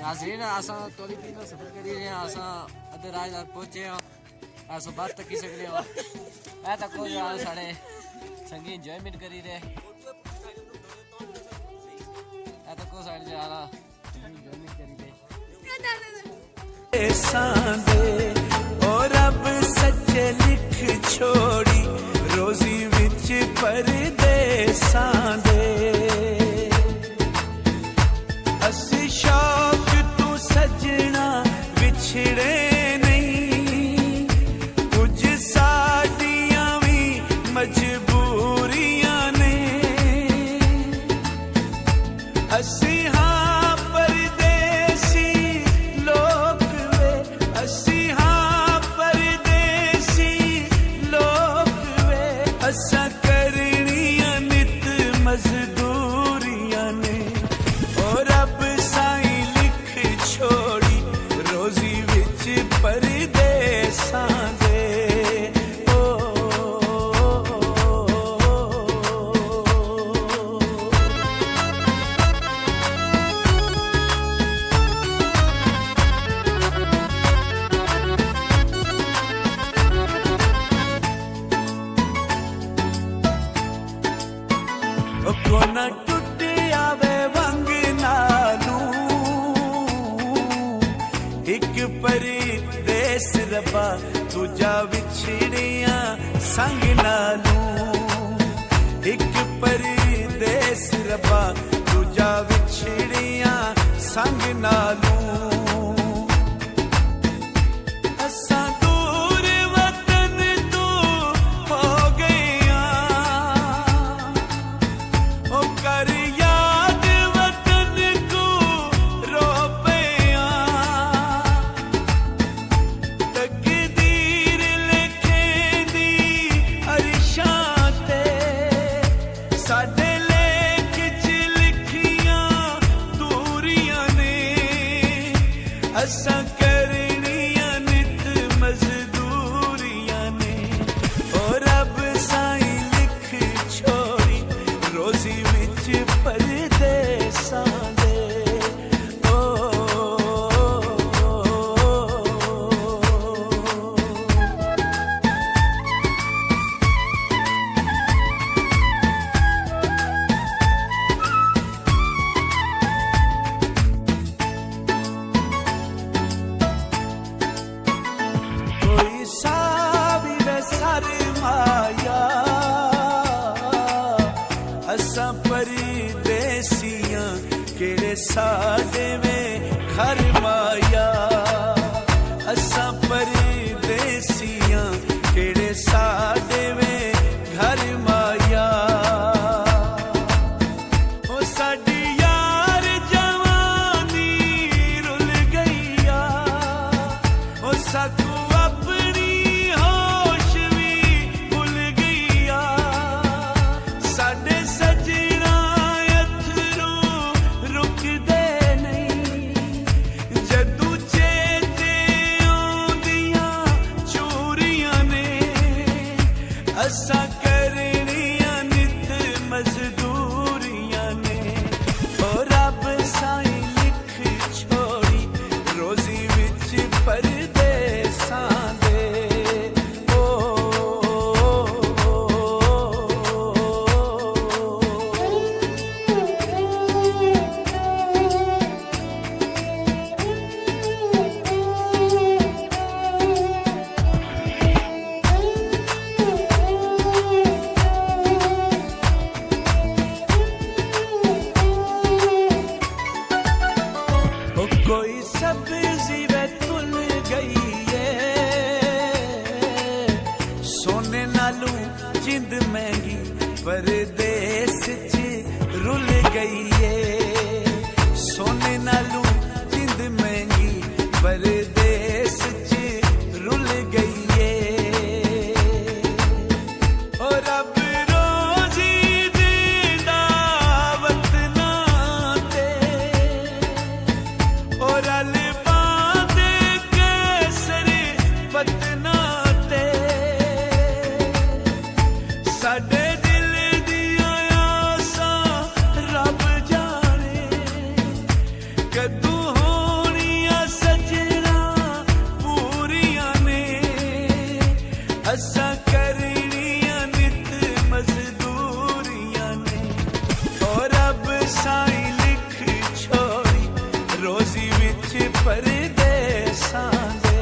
नाज़रीन असां तोली पीना सफ़र करी रहे हैं असां अधे राह तक पहुंचे हैं असां बात तक सकते हो ऐ तक कोई यार साढ़े संगी एंजॉयमेंट करी रहे ऐ तक को साइड जा रहा एंजॉयमेंट करी रहे सांदे और रब सच्चे लिख छोड़ी रोजी विच परदेसां दे असी शौक तू सजना विछड़े नहीं कुछ साडियां भी मजबूरियां ने असी हाँ परदेसी लोग वे असी हाँ परदेसी लोग वे असा करनियां नित मजदूरियां ने और रब साई लिख छोड़ी रोजी विच परदेसां दे कोना टुट आवे वंग नालू एक परदेस रबा तुझा विछड़िया संग नालू एक परदेस रबा तुझा विछड़िया संग नालू असा दूर वतन तू हो गया ओ कर याद वतन को रो पिया तकदीर लिखेंदी अरशां ते साडे लेख च लिखियां दूरियां ने असां करनियां नित मजदूरियां ने ओ रब साईं लिख छोड़ी रोजी विच परदेसां दे कोई सावी वे सरमाया असां परदेसियां केड़े साडे में घर माया असां परदेसियां केड़े साडे में घर माया ओ साडी यार जवानी रुल गईया ओ साकू अपनी होश भी भुल गईया साडे सजना अथरू रुकदे नहीं जदू चेते आउंदियां चोरियां ने असां करनियां नित मजदूरियां ने ओ रब साईं लिख छोड़ी रोजी विच परदेसां दे ओ कोई सब्जी वे तुल गई है सोने नालू जिंद महंगी परदेस च रुल गई है सोने नालू जिंद महंगी परदेस च रुल गई है ओ रब रोजी देंदा वतनां ते और रल बांधे कैसरे वतना ते साडे दिल दियां आसां रब जाने कदू हो परदेसां दे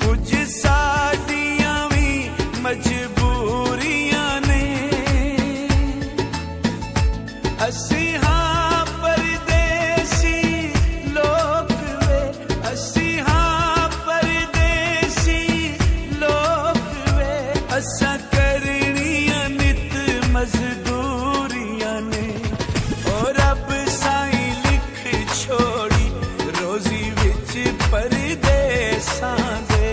कुछ साडियां भी मजबूरियां ने असी हाँ परदेसी लोग वे असी हाँ परदेसी लोग वे असा करनियां नित मजदूरियां ने और रब साई लिख छोड़ी रोजी विच परदेसां दे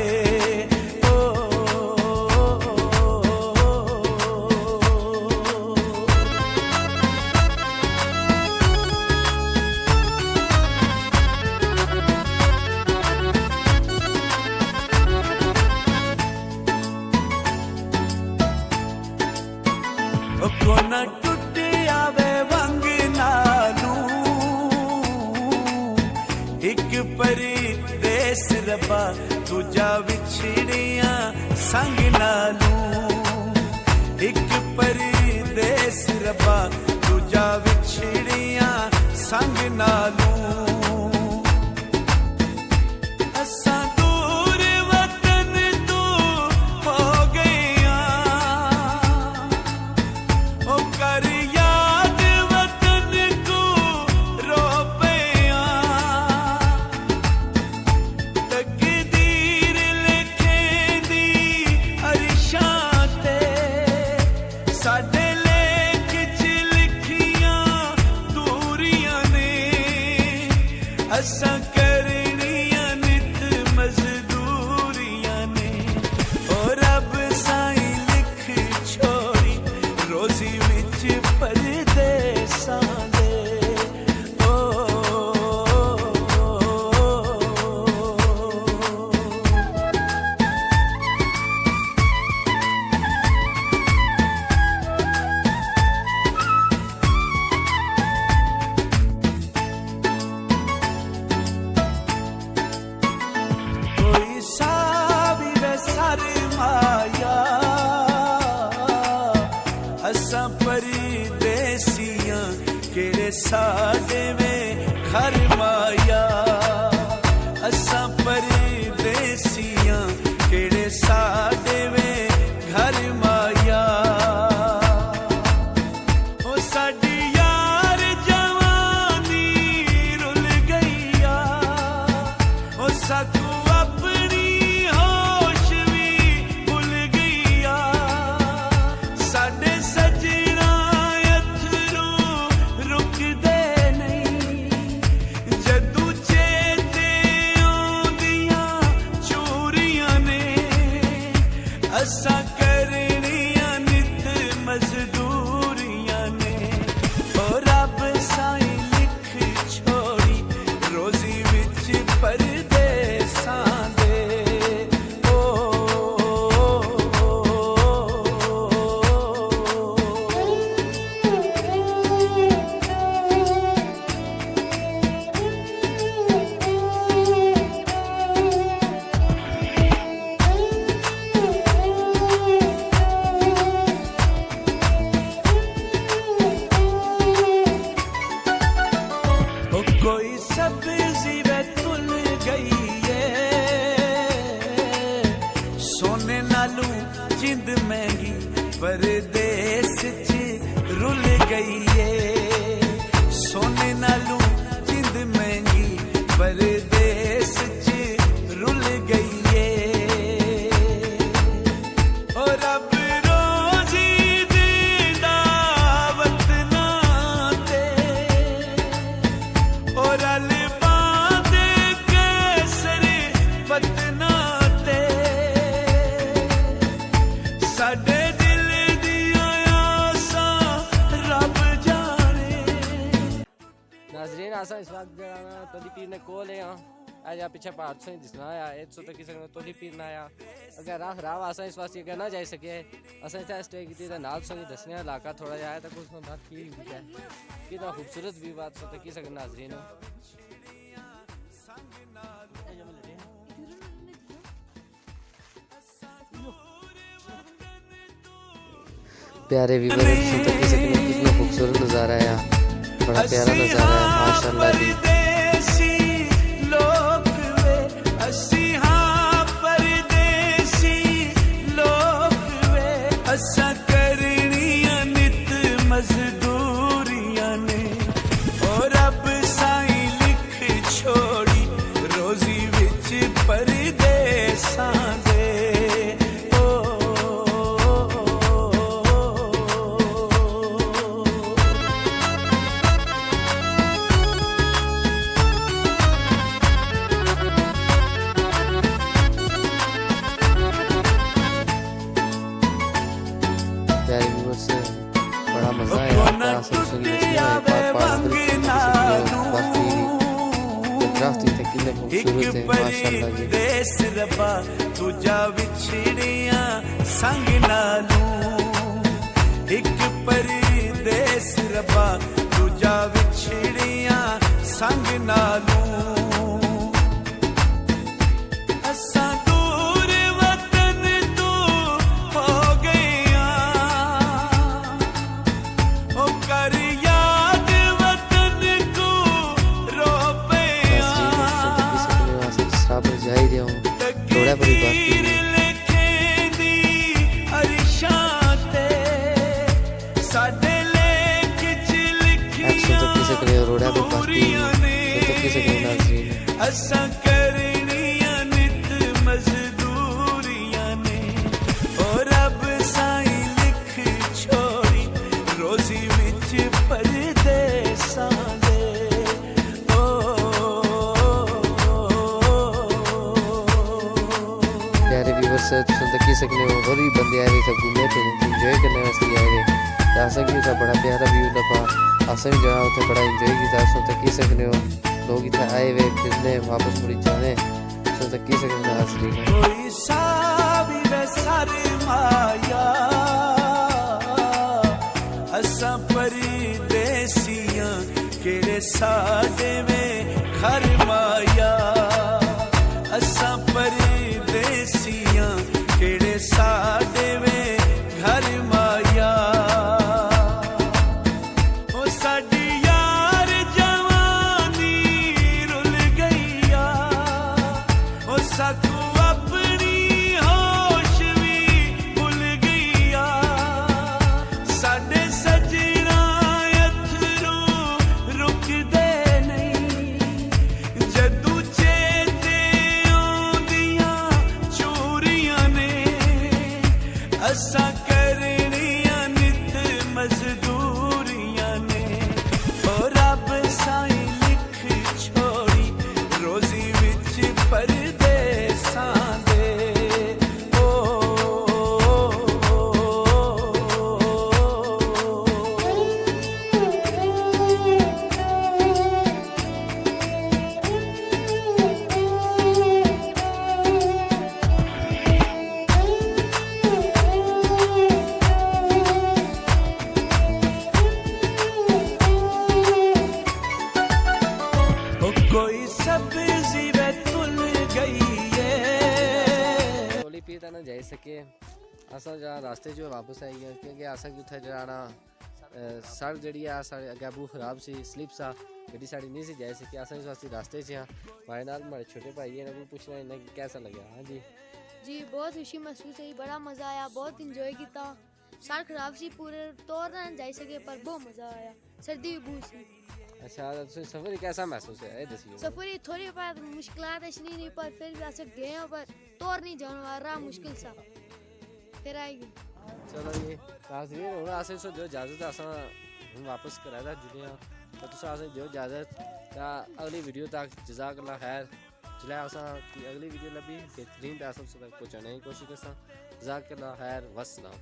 कोना टुटे आवे वंग नालू एक परदेस रब्बा दूजा विछड़िया संग नालू एक परदेस रब्बा दूजा विछड़िया संग नालू असा दूर वतन तो हो गया ओ कर याद वतन को रो पिया तकदीर लिखेंदी अरशां ते साडे लेख च लिखियां दूरियां ने असां करनियां नित मजदूरियां ने ओ रब साई लिख छोड़ी रोजी विच परदेसां दे कोई सावी वे सरमाया असा परदेसियां केड़े साडे वे घर माया असा परदेसियां केड़े साडे वे घर माया ओ साडी यार जवानी रुल गईया ओ साकू अपनी होश भी भुल गईया साडे सजना अथरू रुकदे नहीं जदू चेते आउंदियां चोरियां ने असा करनियां नित मजदूरियां ने ओ रब साई लिख छोड़ी रोजी विच परदेसां दे ओ कोई सब्जी वे तुल गई है सोने नालू जिंद महंगी परदेस च रुल गई है सोने नालू जिंद महंगी परदेस च रुल गई है ओ रब रोजी देंदा वतना ते और अलबादे कैसरे वतना ते साडे दिल दियां आसां रब जाने नाजरीन आसा इस वक्त जरा तोली पीर ने कोल है आज आप पीछे पहाड़ से दिसना आया एक सौ तक किसी ने तोली पीर ना आया अगर राह खराब आसा इस वास्ते अगर ना जाए सके असा इतना स्टे की थी नाल सोनी दसने इलाका थोड़ा जाए तो कुछ बात की है कितना खूबसूरत भी बात सोते की सके नाजरीन प्यारे व्यूवर सुन तक की सकते हैं कितना खूबसूरत नज़ारा है, बड़ा प्यारा नज़ारा है माशाल्लाह जी। परदेसी लोक वे असी हाँ परदेसी लोक वे असा करनियां नित मजदूरियां ने और रब साई लिख छोड़ी रोजी विच परदेसां दे। प्यारे व्यूवर से बड़ा मज़ा आया, प्यारा सब सुनी मछलियाँ बाकी दरख्त इतने कितने खूबसूरत हैं माशाल्लाह जी। देस रब्बा तुझा विछड़ियां संग नालू एक परदेस रब्बा तुझा विछड़ियां संग नालू असां दूर वतन तो हो गया ओ कर याद वतन को रो पिया पर जा ही रहा हूँ थोड़ा बड़ी बात की है। एक्शन तक किसे करे रोड़ा पे बाकी तक किसे करे नाज़रीन असा करनियां नित मजदूरियां ने और रब साई लिख छोड़ी रोजी विच परदेसां दे। प्यारे व्यूवर से सुन तक की सकते हो और भी बंदे आए सब घूमने फिरने एंजॉय करने वास्ते आए थे। ऐसा कि था बड़ा प्यारा व्यू लगा, असें भी जगह उसे बड़ा एंजॉय किया। सुन तक की सकते हो लोग इतना आए हुए फिरने वापस मुड़ी जाने सुन तक की सकते हो हाजिरी कोई साबी वे सारी माया असा परदेसियां केड़े साडे में घर माया असा परदेसियां केड़े साडे में घर माया ओ साडी यार जवानी रुल गईया ओ साकू अपनी होश भी भुल गईया साडे सजना अथरू रुकदे नहीं जदू चेते आउंदियां चोरियां ने असा करनियां नित मजदूरियां ने ओ रब साई लिख छोड़ी रोजी विच परदेसां दे। ओ कोई सब्जी वे तुल गई है टोली पीर तक ना जाई सके असा जरा रास्ते जो वापस आई है क्योंकि असा की उत्थे जाना सड़क जड़ी है साढ़े अगे बहुत खराब सी स्लिप सा गड्डी साड़ी नहीं सी जाई सकी असा इस वास्ते रास्ते च हाँ हमारे नाल हमारे छोटे भाई है ना पूछना इन्हें कि कैसा लगा। हाँ जी जी बहुत खुशी महसूस हुई, बड़ा मज़ा आया, बहुत इंजॉय किया। सड़क खराब सी पूरे तौर ना जाई सके पर बहुत मज़ा आया, सर्दी भी बहुत सी। अच्छा तो सफर कैसा महसूस है ये दसिए। सफर ही थोड़ी बहुत मुश्किलात नहीं पर फिर भी ऐसे गए हैं पर तौर नहीं जाना रहा मुश्किल सा फिर आएगी। चलो ये नाज़रीन हुन असें सो जो इजाज़त असां हुन वापस करादा जुड़े हां तो तुसां असें जो इजाज़त ता अगली वीडियो तक जज़ाकल्लाह खैर जिले असां अगली वीडियो लभी बेहतरीन असां तक पहुंचाने की कोशिश करसां। जज़ाकल्लाह खैर वस्सलाम।